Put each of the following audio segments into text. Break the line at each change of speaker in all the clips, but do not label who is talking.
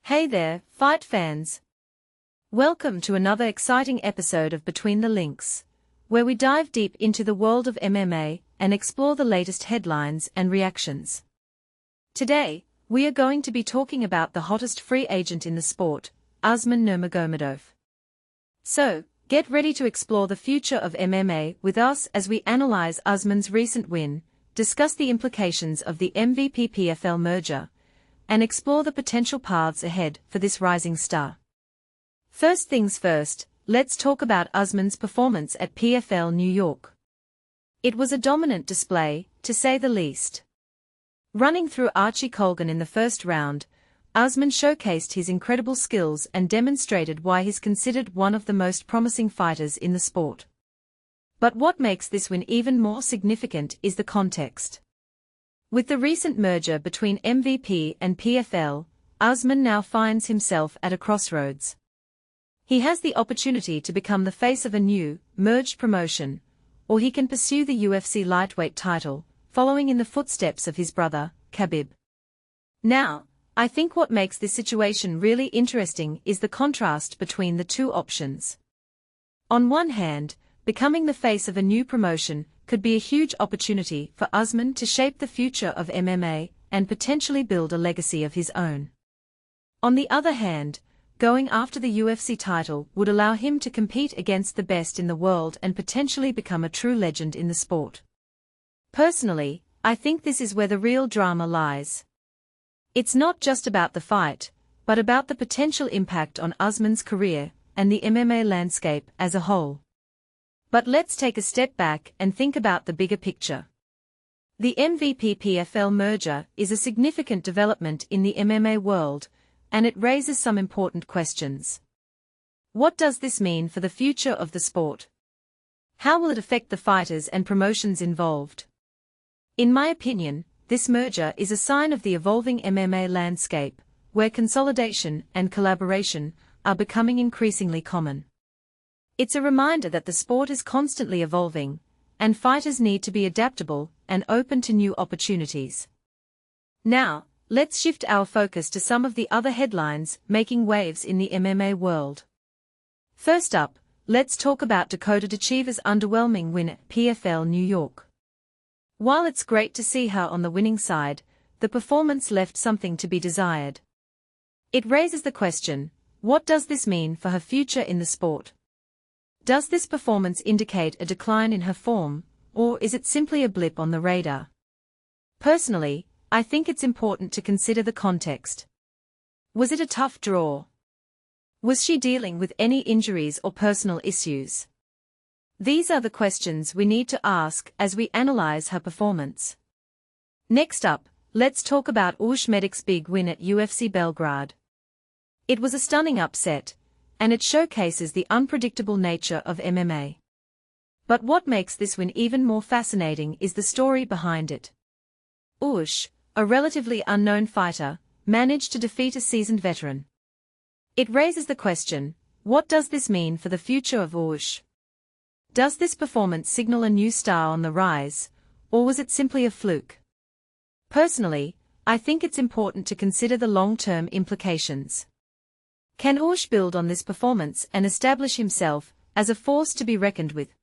Hey there, fight fans! Welcome to another exciting episode of Between the Links, where we dive deep into the world of MMA and explore the latest headlines and reactions. Today, we are going to be talking about the hottest free agent in the sport, Usman Nurmagomedov. So, get ready to explore the future of MMA with us as we analyze Usman's recent win, discuss the implications of the MVP-PFL merger, and explore the potential paths ahead for this rising star. First things first, let's talk about Usman's performance at PFL New York. It was a dominant display, to say the least. Running through Archie Colgan in the first round, Usman showcased his incredible skills and demonstrated why he's considered one of the most promising fighters in the sport. But what makes this win even more significant is the context. With the recent merger between MVP and PFL, Usman now finds himself at a crossroads. He has the opportunity to become the face of a new, merged promotion, or he can pursue the UFC lightweight title, following in the footsteps of his brother, Khabib. Now, I think what makes this situation really interesting is the contrast between the two options. On one hand, becoming the face of a new promotion could be a huge opportunity for Usman to shape the future of MMA and potentially build a legacy of his own. On the other hand, going after the UFC title would allow him to compete against the best in the world and potentially become a true legend in the sport. Personally, I think this is where the real drama lies. It's not just about the fight, but about the potential impact on Usman's career and the MMA landscape as a whole. But let's take a step back and think about the bigger picture. The MVP-PFL merger is a significant development in the MMA world, and it raises some important questions. What does this mean for the future of the sport? How will it affect the fighters and promotions involved? In my opinion, this merger is a sign of the evolving MMA landscape, where consolidation and collaboration are becoming increasingly common. It's a reminder that the sport is constantly evolving, and fighters need to be adaptable and open to new opportunities. Now, let's shift our focus to some of the other headlines making waves in the MMA world. First up, let's talk about Dakota Dechiva's underwhelming win at PFL New York. While it's great to see her on the winning side, the performance left something to be desired. It raises the question, what does this mean for her future in the sport? Does this performance indicate a decline in her form, or is it simply a blip on the radar? Personally, I think it's important to consider the context. Was it a tough draw? Was she dealing with any injuries or personal issues? These are the questions we need to ask as we analyze her performance. Next up, let's talk about Usman's big win at UFC Belgrade. It was a stunning upset, and it showcases the unpredictable nature of MMA. But what makes this win even more fascinating is the story behind it. Ush, a relatively unknown fighter, managed to defeat a seasoned veteran. It raises the question, what does this mean for the future of Ush? Does this performance signal a new star on the rise, or was it simply a fluke? Personally, I think it's important to consider the long-term implications. Can Ush build on this performance and establish himself as a force to be reckoned with?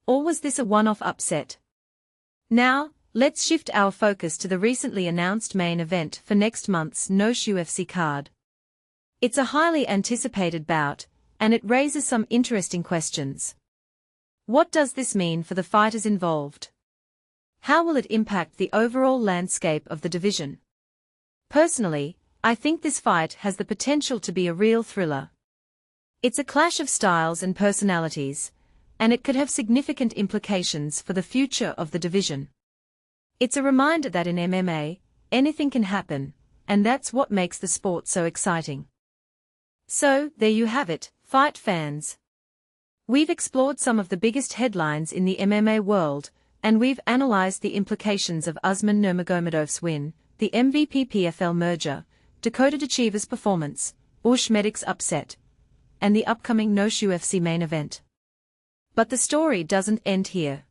Or was this a one-off upset? Now, let's shift our focus to the recently announced main event for next month's Noche UFC card. It's a highly anticipated bout, and it raises some interesting questions. What does this mean for the fighters involved? How will it impact the overall landscape of the division? Personally, I think this fight has the potential to be a real thriller. It's a clash of styles and personalities, and it could have significant implications for the future of the division. It's a reminder that in MMA, anything can happen, and that's what makes the sport so exciting. So, there you have it, fight fans. We've explored some of the biggest headlines in the MMA world, and we've analyzed the implications of Usman Nurmagomedov's win, the MVP-PFL merger, Dakota Dechiva's performance, Usman's upset, and the upcoming Noche UFC main event. But the story doesn't end here.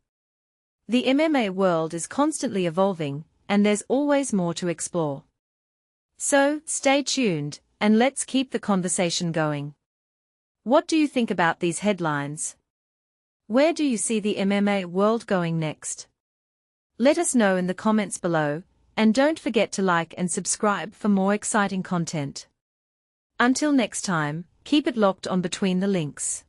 The MMA world is constantly evolving, and there's always more to explore. So, stay tuned, and let's keep the conversation going. What do you think about these headlines? Where do you see the MMA world going next? Let us know in the comments below, and don't forget to like and subscribe for more exciting content. Until next time, keep it locked on Between the Links.